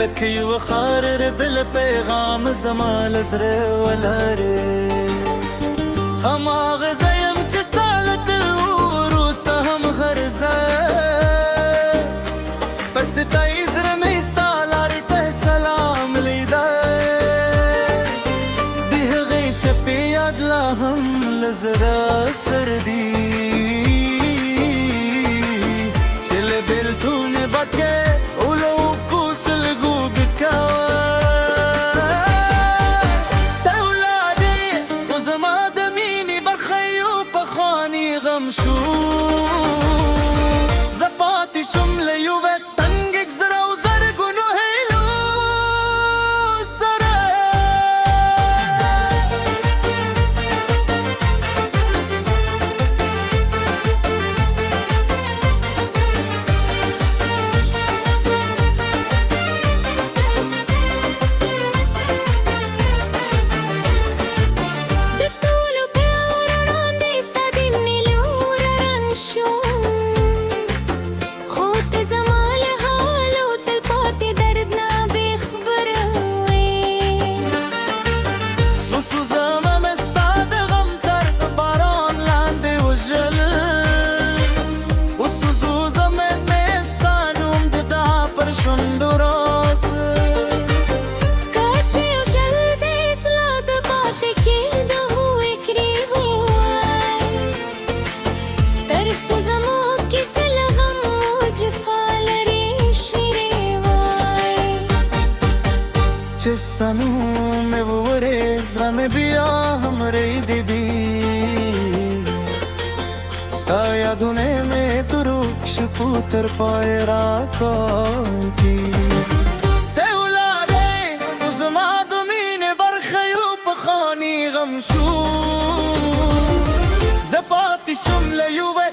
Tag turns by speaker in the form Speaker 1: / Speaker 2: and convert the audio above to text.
Speaker 1: لکی و خارر بل پیغام زمان زره ولاره هم آغزیم چه سالت وروست هم غرزه پس تایز رمیستا لاری ته سلام لیده دیه غیش پیاد لهم لزده سردی چل بلتون بکه زفاتی شمله یوه تنگک زره و زرگونو هیلو سره چستانو میں وہ ریزا میں بیا ہماری دیدی ستا یادونے میں تروش پوتر پائے راکوں کی تولادے ازما دمین برخیو پخانی غمشو زفاتی شملے یوے